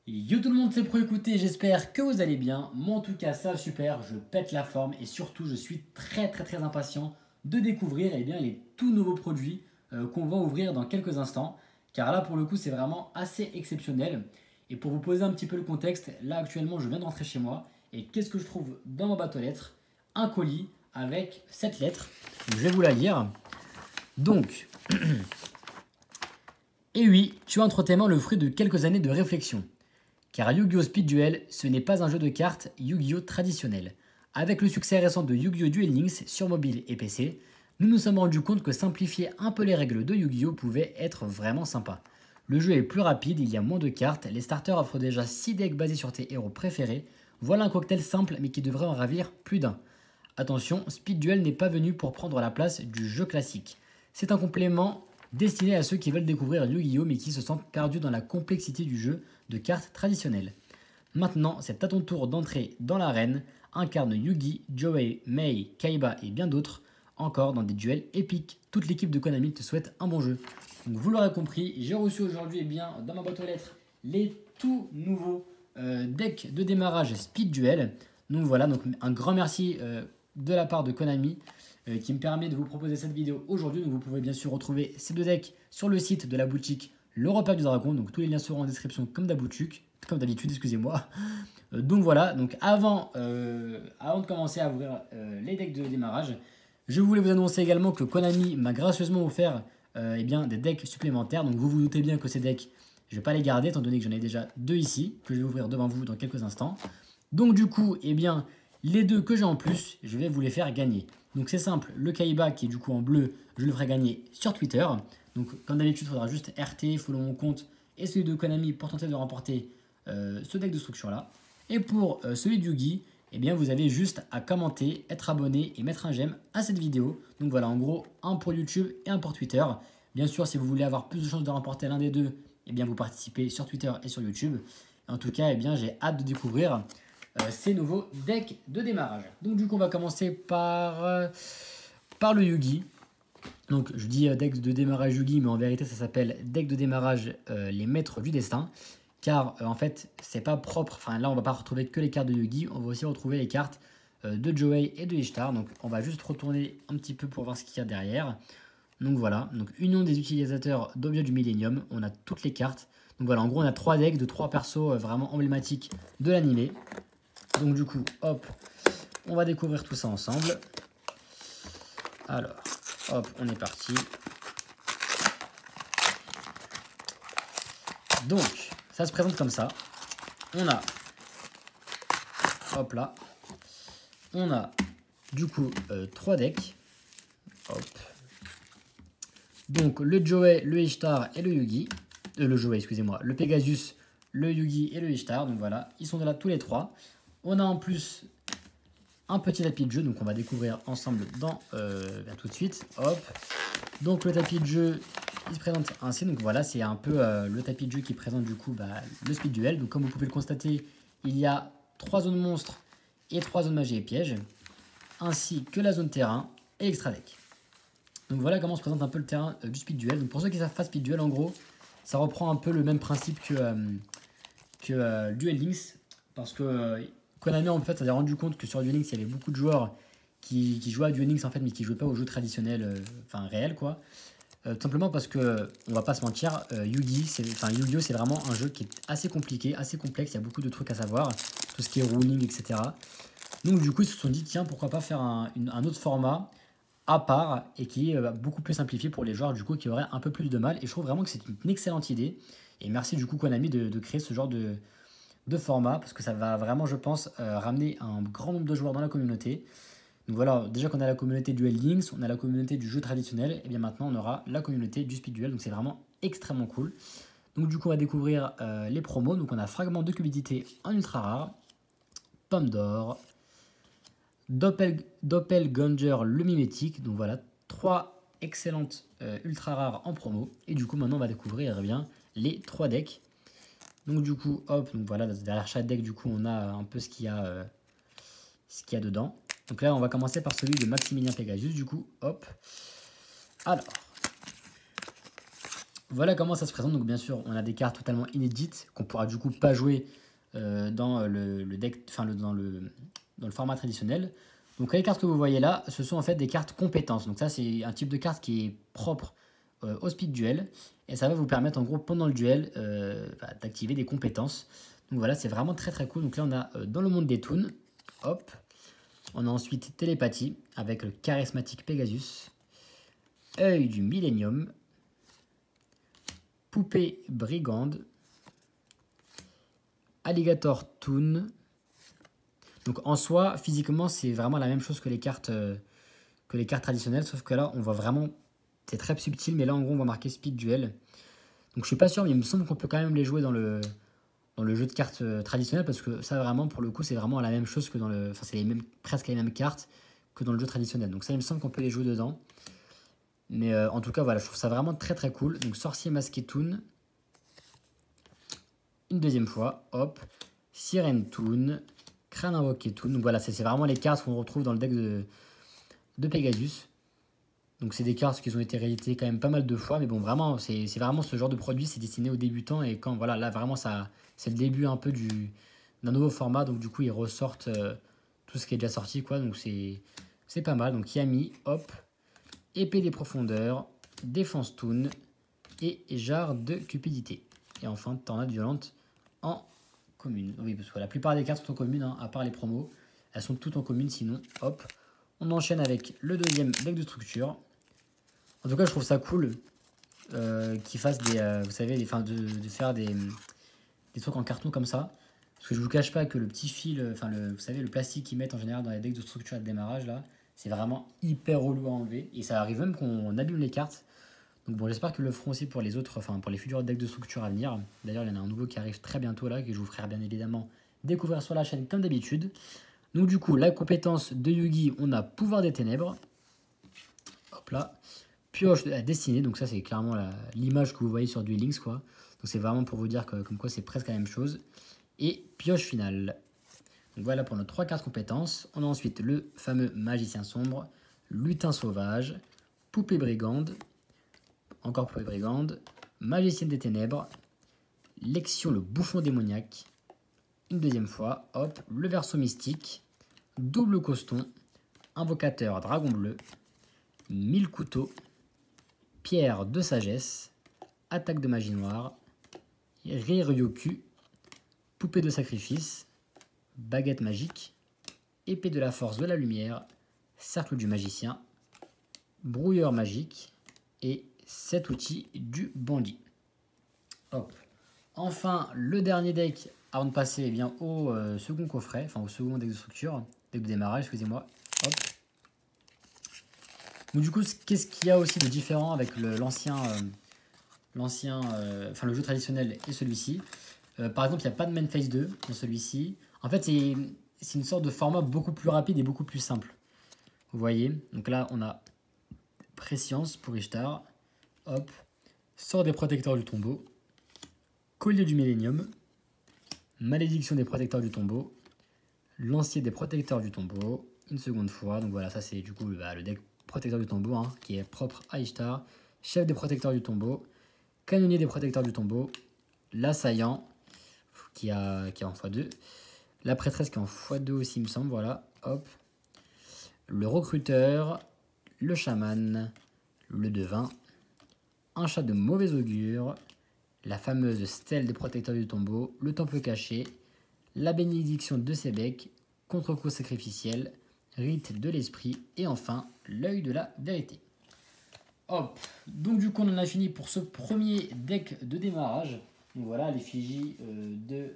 Yo tout le monde, c'est Pro, écoutez, j'espère que vous allez bien. Moi en tout cas ça va super, je pète la forme et surtout je suis très impatient de découvrir les tout nouveaux produits qu'on va ouvrir dans quelques instants. Car là pour le coup c'est vraiment assez exceptionnel. Et pour vous poser un petit peu le contexte, là actuellement je viens de rentrer chez moi et qu'est-ce que je trouve dans ma boîte aux lettres? Un colis avec 7 lettres. Donc, je vais vous la lire. Donc, et oui, tu as entre tes mains le fruit de quelques années de réflexion. Car Yu-Gi-Oh! Speed Duel, ce n'est pas un jeu de cartes Yu-Gi-Oh! Traditionnel. Avec le succès récent de Yu-Gi-Oh! Duel Links sur mobile et PC, nous nous sommes rendus compte que simplifier un peu les règles de Yu-Gi-Oh! Pouvait être vraiment sympa. Le jeu est plus rapide, il y a moins de cartes, les starters offrent déjà 6 decks basés sur tes héros préférés. Voilà un cocktail simple mais qui devrait en ravir plus d'un. Attention, Speed Duel n'est pas venu pour prendre la place du jeu classique. C'est un complément destiné à ceux qui veulent découvrir Yu-Gi-Oh! Mais qui se sentent perdus dans la complexité du jeu de cartes traditionnelles. Maintenant, c'est à ton tour d'entrer dans l'arène, incarne Yugi, Joey, Mei, Kaiba et bien d'autres, encore dans des duels épiques. Toute l'équipe de Konami te souhaite un bon jeu. Donc vous l'aurez compris, j'ai reçu aujourd'hui dans ma boîte aux lettres les tout nouveaux decks de démarrage Speed Duel. Donc voilà, donc un grand merci de la part de Konami qui me permet de vous proposer cette vidéo aujourd'hui. Donc vous pouvez bien sûr retrouver ces deux decks sur le site de la boutique Le Repas du Dragon. Donc tous les liens seront en description comme d'habitude, excusez-moi. Donc voilà, donc avant de commencer à ouvrir les decks de démarrage, je voulais vous annoncer également que Konami m'a gracieusement offert des decks supplémentaires. Donc vous vous doutez bien que ces decks, je ne vais pas les garder étant donné que j'en ai déjà deux ici, que je vais ouvrir devant vous dans quelques instants. Donc du coup, les deux que j'ai en plus, je vais vous les faire gagner. Donc c'est simple, le Kaiba qui est du coup en bleu, je le ferai gagner sur Twitter. Donc comme d'habitude, il faudra juste RT, follow mon compte et celui de Konami pour tenter de remporter ce deck de structure là. Et pour celui de Yugi, vous avez juste à commenter, être abonné et mettre un j'aime à cette vidéo. Donc voilà, en gros, un pour YouTube et un pour Twitter. Bien sûr, si vous voulez avoir plus de chances de remporter l'un des deux, vous participez sur Twitter et sur YouTube. En tout cas, j'ai hâte de découvrir ces nouveaux decks de démarrage. Donc du coup, on va commencer par le Yugi. Donc je dis deck de démarrage Yugi, mais en vérité ça s'appelle deck de démarrage les maîtres du destin. Car en fait c'est pas propre, enfin là on va pas retrouver que les cartes de Yugi, on va aussi retrouver les cartes de Joey et de Ishtar. Donc on va juste retourner un petit peu pour voir ce qu'il y a derrière. Donc voilà, donc union des utilisateurs d'objets du Millennium, on a toutes les cartes. Donc voilà, en gros on a 3 decks de 3 persos vraiment emblématiques de l'animé. Donc du coup, hop, on va découvrir tout ça ensemble. Alors, hop, on est parti. Donc, ça se présente comme ça. On a, hop là, on a du coup 3 decks. Hop. Donc le Joey, le Ishtar et le Yugi. Le Joey, excusez-moi. Le Pegasus, le Yugi et le Ishtar. Donc voilà, ils sont là tous les 3. On a en plus un petit tapis de jeu, donc on va découvrir ensemble dans tout de suite. Hop. Donc le tapis de jeu, il se présente ainsi. Donc voilà, c'est un peu le tapis de jeu qui présente du coup le speed duel. Donc comme vous pouvez le constater, il y a 3 zones monstres et 3 zones magie et pièges, ainsi que la zone terrain et extra deck. Donc voilà comment se présente un peu le terrain du speed duel. Donc pour ceux qui savent pas, speed duel en gros, ça reprend un peu le même principe que Duel Links, parce que Konami en fait s'est rendu compte que sur Duel Links il y avait beaucoup de joueurs qui jouaient à Duel Links en fait, mais qui jouaient pas aux jeux traditionnels, réels quoi. Tout simplement parce que, on va pas se mentir, Yu-Gi-Oh! C'est vraiment un jeu qui est assez compliqué, assez complexe, il y a beaucoup de trucs à savoir, tout ce qui est ruling, etc. Donc du coup ils se sont dit tiens pourquoi pas faire un autre format à part et qui est beaucoup plus simplifié pour les joueurs du coup qui auraient un peu plus de mal, et je trouve vraiment que c'est une excellente idée, et merci du coup Konami de créer ce genre de format, parce que ça va vraiment je pense ramener un grand nombre de joueurs dans la communauté. Donc voilà, déjà qu'on a la communauté du Duel Links, on a la communauté du jeu traditionnel, et bien maintenant on aura la communauté du speed duel, donc c'est vraiment extrêmement cool. Donc du coup on va découvrir les promos. Donc on a fragment de cupidité en ultra rare, pomme d'or, Doppelganger le mimétique. Donc voilà, 3 excellentes ultra rares en promo. Et du coup maintenant on va découvrir les 3 decks. Donc du coup hop, donc voilà, derrière chaque deck du coup on a un peu ce qu'il y a dedans. Donc là on va commencer par celui de Maximilien Pegasus du coup, hop. Alors, Voilà comment ça se présente. Donc bien sûr, on a des cartes totalement inédites qu'on pourra du coup pas jouer dans le deck, enfin dans le format traditionnel. Donc les cartes que vous voyez là, ce sont en fait des cartes compétences. Donc ça c'est un type de carte qui est propre au speed duel. Et ça va vous permettre en gros pendant le duel d'activer des compétences. Donc voilà, c'est vraiment très très cool. Donc là on a dans le monde des toons, hop. On a ensuite télépathie avec le charismatique Pegasus. Œil du Millennium. Poupée brigande. Alligator Toon. Donc en soi, physiquement, c'est vraiment la même chose que les cartes traditionnelles, sauf que là, on voit vraiment, c'est très subtil, mais là, en gros, on va marquer Speed Duel. Donc je suis pas sûr, mais il me semble qu'on peut quand même les jouer dans le jeu de cartes traditionnel, parce que ça, vraiment, pour le coup, c'est vraiment la même chose que dans le... Enfin, c'est presque les mêmes cartes que dans le jeu traditionnel. Donc ça, il me semble qu'on peut les jouer dedans. Mais en tout cas, voilà, je trouve ça vraiment très très cool. Donc Sorcier Masqué Toon. Une deuxième fois, hop. Sirène Toon. Crâne Invoqué Toon. Donc voilà, c'est vraiment les cartes qu'on retrouve dans le deck de Pegasus. Donc c'est des cartes qui ont été rééditées quand même pas mal de fois. Mais bon, vraiment, c'est vraiment ce genre de produit, c'est destiné aux débutants. Et quand, voilà, là vraiment, c'est le début un peu d'un nouveau format. Donc du coup, ils ressortent tout ce qui est déjà sorti, quoi. Donc c'est pas mal. Donc Yami, hop. Épée des profondeurs, défense toon et jarre de cupidité. Et enfin, tornade violente en commune. Oui, parce que la plupart des cartes sont en commune, hein, à part les promos. Elles sont toutes en commune, sinon, hop. On enchaîne avec le deuxième deck de structure. En tout cas, je trouve ça cool qu'ils fassent des, vous savez, de faire des trucs en carton comme ça. Parce que je vous cache pas que le petit fil, enfin, vous savez, le plastique qu'ils mettent en général dans les decks de structure de démarrage, là, c'est vraiment hyper relou à enlever. Et ça arrive même qu'on abîme les cartes. Donc bon, j'espère qu'ils le feront aussi pour les autres, enfin pour les futurs decks de structure à venir. D'ailleurs, il y en a un nouveau qui arrive très bientôt là, que je vous ferai bien évidemment découvrir sur la chaîne comme d'habitude. Donc du coup, la compétence de Yugi, on a Pouvoir des Ténèbres. Hop là. Pioche de la Destinée, donc ça c'est clairement l'image que vous voyez sur Duel Links, quoi. Donc c'est vraiment pour vous dire que comme quoi c'est presque la même chose. Et Pioche Finale. Donc voilà pour nos 3 cartes compétences. On a ensuite le fameux Magicien Sombre, Lutin Sauvage, Poupée Brigande, encore Poupée Brigande, Magicienne des Ténèbres, Lexion le Bouffon Démoniaque, une deuxième fois, hop, le Verseau Mystique, Double Coston, Invocateur Dragon Bleu, 1000 couteaux, Pierre de Sagesse, Attaque de Magie Noire, Riryoku, Poupée de Sacrifice, Baguette Magique, Épée de la Force de la Lumière, Cercle du Magicien, Brouilleur Magique et 7 outils du bandit. Hop. Enfin, le dernier deck avant de passer bien, au second coffret, enfin au second deck de structure, deck de démarrage, excusez-moi. Hop. Donc du coup, qu'est-ce qu'il y a aussi de différent avec l'ancien, enfin le jeu traditionnel et celui-ci? Par exemple, il n'y a pas de main phase 2 dans celui-ci. En fait, c'est une sorte de format beaucoup plus rapide et beaucoup plus simple. Vous voyez? Donc là, on a Prescience pour Ishtar. Hop. Sort des protecteurs du tombeau. Collier du Millénium. Malédiction des protecteurs du tombeau. Lancier des protecteurs du tombeau. Une seconde fois. Donc voilà, ça c'est du coup le deck protecteur du tombeau, hein, qui est propre à Ishtar. Chef des protecteurs du tombeau. Canonnier des protecteurs du tombeau. L'assaillant, qui est en x2. La prêtresse qui est en x2 aussi, il me semble. Voilà, hop. Le recruteur. Le chaman. Le devin. Un chat de mauvais augure. La fameuse stèle des protecteurs du tombeau. Le temple caché. La bénédiction de Sébec. Contre-coup sacrificiel. Rite de l'esprit. Et enfin, l'œil de la vérité. Hop. Donc du coup, on en a fini pour ce premier deck de démarrage. Donc voilà, l'effigie de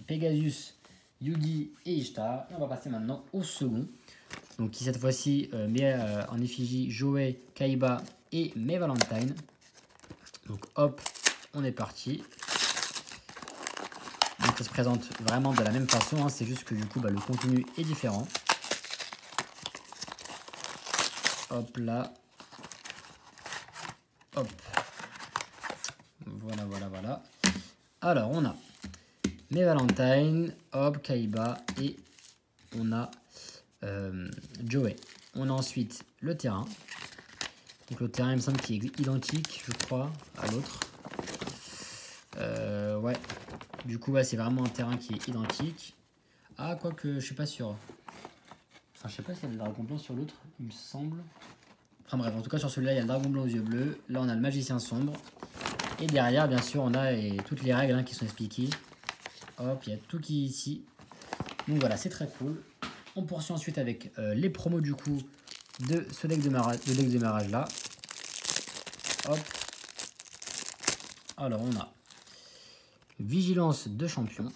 Pegasus, Yugi et Ishtar. Et on va passer maintenant au second. Donc qui cette fois-ci met en effigie Joey, Kaiba et May Valentine. Donc hop, on est parti. Donc ça se présente vraiment de la même façon, hein, c'est juste que du coup le contenu est différent. Hop là. Hop. Voilà, voilà, voilà. Alors on a May Valentine, hop, Kaiba et on a Joey. On a ensuite le terrain. Donc le terrain, il me semble qu'il est identique, je crois, à l'autre. Ouais. Du coup, ouais, c'est vraiment un terrain qui est identique. Ah, quoique, je suis pas sûr. Enfin, je sais pas s'il y a le dragon blanc sur l'autre, il me semble. Enfin bref, en tout cas, sur celui-là, il y a le dragon blanc aux yeux bleus. Là, on a le magicien sombre. Et derrière, bien sûr, on a toutes les règles qui sont expliquées. Hop, il y a tout qui est ici. Donc voilà, c'est très cool. On poursuit ensuite avec les promos du coup de ce deck de démarrage là. Hop. Alors on a Vigilance de champion,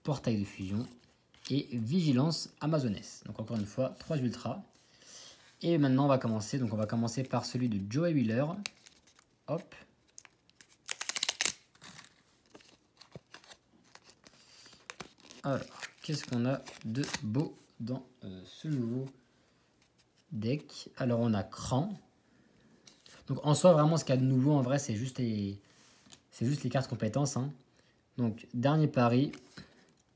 Portail de fusion et Vigilance Amazoness. Donc encore une fois, 3 ultras. Et maintenant on va commencer. Donc on va commencer par celui de Joey Wheeler. Hop. Alors, qu'est-ce qu'on a de beau dans ce nouveau deck? Alors on a Cran. Donc en soi, vraiment, ce qu'il y a de nouveau, en vrai, c'est juste les cartes compétences. Hein. Donc, dernier pari.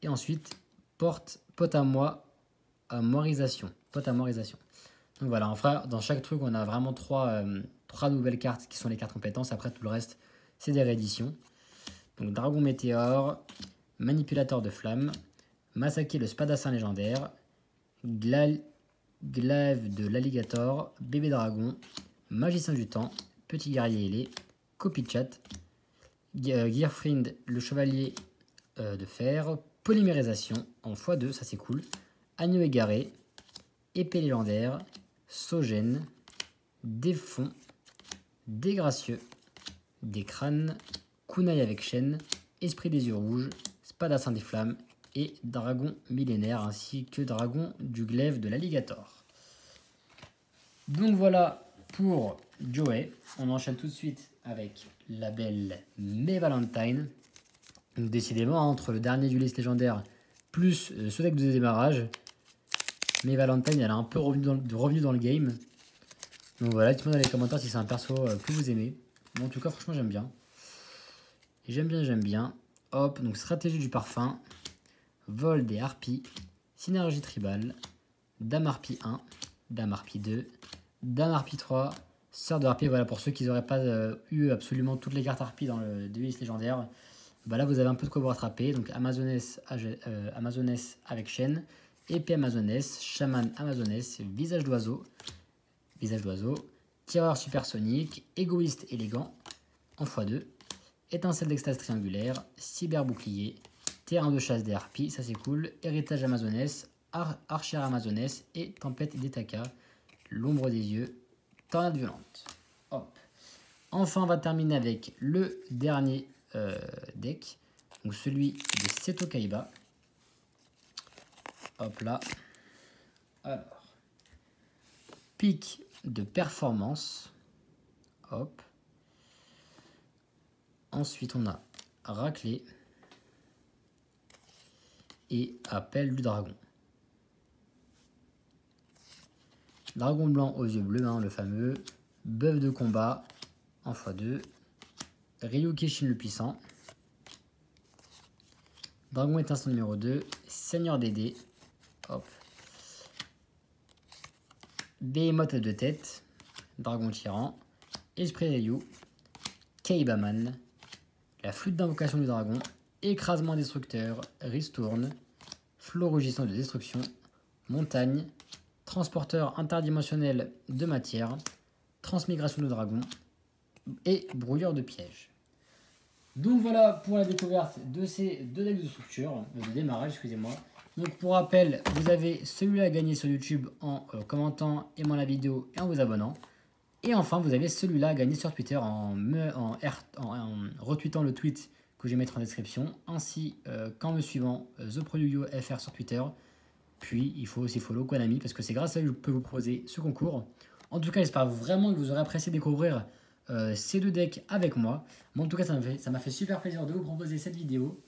Et ensuite, pote à moi à moirisation. Pote à moirisation. Donc voilà, en vrai, dans chaque truc, on a vraiment trois nouvelles cartes qui sont les cartes compétences. Après, tout le reste, c'est des rééditions. Donc, Dragon Météore, Manipulateur de Flamme, Massacrer le Spadassin légendaire, Glaive de l'Alligator, Bébé Dragon, Magicien du Temps, Petit Guerrier ailé, Copy Chat, Gearfriend, le Chevalier de Fer, Polymérisation en x2, ça c'est cool, Agneau Égaré, Épée légendaire, Sogène, Défond, Dégracieux, des crânes, Kunai avec chaîne, Esprit des yeux rouges, Spadassin des flammes et Dragon millénaire ainsi que Dragon du glaive de l'alligator. Donc voilà pour Joey. On enchaîne tout de suite avec la belle May Valentine. Donc décidément, entre le dernier du liste légendaire plus ce deck de démarrage, May Valentine elle a un peu revenu dans le game. Donc voilà, dites-moi dans les commentaires si c'est un perso que vous aimez. Bon, en tout cas, franchement, j'aime bien. J'aime bien. Hop, donc stratégie du parfum, vol des harpies, synergie tribale, dame harpie 1, dame harpie 2, dame harpie 3, sœur de harpie. Voilà, pour ceux qui n'auraient pas eu absolument toutes les cartes harpie dans le liste légendaire, bah là vous avez un peu de quoi vous rattraper. Donc Amazoness avec chaîne, épée Amazoness, chaman Amazoness, visage d'oiseau, tireur supersonique, égoïste élégant en x2, étincelle d'extase triangulaire, cyberbouclier, terrain de chasse des harpies, ça c'est cool, héritage Amazoness, archère Amazoness et tempête d'Etaka, l'ombre des yeux, tornade violente. Hop. Enfin, on va terminer avec le dernier deck, donc celui de Seto Kaiba. Hop là. Alors, pic de performance. Hop. Ensuite, on a raclée et appel du dragon. Dragon blanc aux yeux bleus, hein, le fameux. Bœuf de combat en x2. Ryu Kishin le puissant. Dragon étincelant numéro 2. Seigneur des dés. Hop. Behemoth à deux têtes. Dragon tyran. Esprit Ryu. Kaibaman. La flûte d'invocation du dragon. Écrasement destructeur. Ristourne. Flot rugissant de destruction. Montagne. Transporteur interdimensionnel de matière. Transmigration de dragon. Et brouilleur de piège. Donc voilà pour la découverte de ces deux decks de structure, de démarrage, excusez-moi. Donc pour rappel, vous avez celui-là à gagner sur YouTube en commentant, aimant la vidéo et en vous abonnant. Et enfin, vous avez celui-là à gagner sur Twitter en retweetant le tweet que je vais mettre en description, ainsi qu'en me suivant TheProYuYoFR sur Twitter. Puis il faut aussi follow Konami parce que c'est grâce à eux que je peux vous proposer ce concours. En tout cas, j'espère vraiment que vous aurez apprécié découvrir ces deux decks avec moi. Bon, en tout cas, ça m'a fait super plaisir de vous proposer cette vidéo.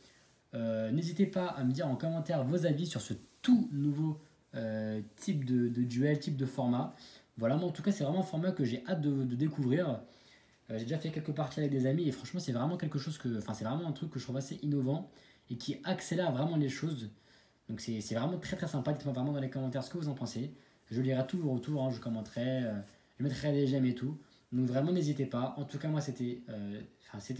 N'hésitez pas à me dire en commentaire vos avis sur ce tout nouveau type de duel, type de format. Voilà, moi en tout cas, c'est vraiment un format que j'ai hâte de découvrir. J'ai déjà fait quelques parties avec des amis et franchement, c'est vraiment quelque chose c'est vraiment un truc que je trouve assez innovant et qui accélère vraiment les choses. Donc c'est vraiment très très sympa. Dites-moi vraiment dans les commentaires ce que vous en pensez. Je lirai tous vos retours, hein, je commenterai. Je mettrai des j'aime et tout. Donc vraiment n'hésitez pas. En tout cas moi c'était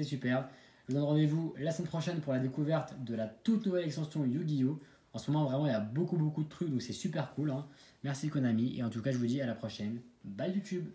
super. Je vous donne rendez-vous la semaine prochaine pour la découverte de la toute nouvelle extension Yu-Gi-Oh! En ce moment vraiment il y a beaucoup de trucs donc c'est super cool, hein. Merci Konami et en tout cas je vous dis à la prochaine. Bye YouTube.